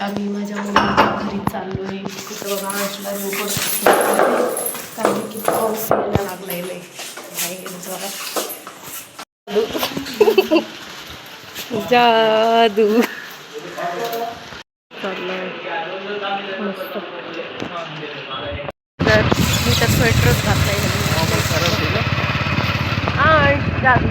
आम्ही माझ्या मम्मीच्या घरी चाललोय. तिथं बघा आशला रेनकोट कारण की पाऊस यायला लागलाय लय. जादू चाललंय मस्त. तर मी तर स्वेटरच घातलाय. जादू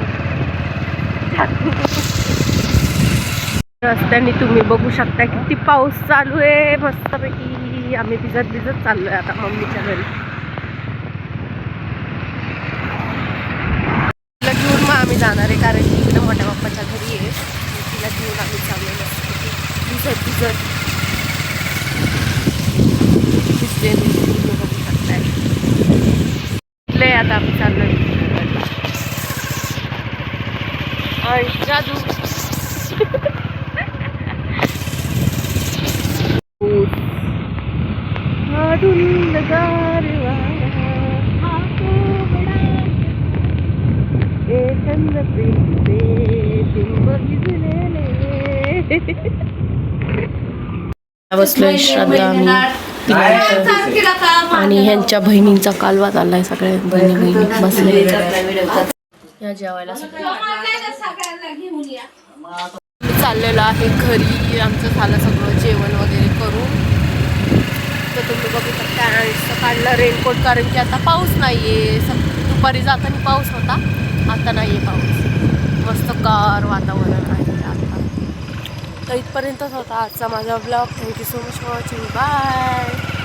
रस्त्याने तुम्ही बघू शकता किती पाऊस चालू आहे मस्तपैकी. आम्ही भिजत चाललोय आता मम्मीच्या घरी. तिला घेऊन मग आम्ही जाणार आहे कारण की इकडे मोठ्या बाप्पाच्या घरी आहे. तिला घेऊन आम्ही चाललोय भिजत भिजले तुम्ही बघू शकताय. आता आम्ही चाललोय जादू. बसलोय श्रद्धा आणि ह्यांच्या बहिणींचा कालवा चाललाय. सगळ्या बहिणी बसले या जेवायला. चाललेलं आहे घरी. आमचं झालं सगळं जेवण वगैरे करून. तर तुम्ही बघू शकता काढला रेनकोट कारण की आता पाऊस नाहीये. दुपारी जाताना पाऊस होता, आता नाहीये पाऊस. मस्त गार वातावरण आहे आता. तर इथपर्यंतच होता आजचा माझा blog. Thank you so much for watching. Bye.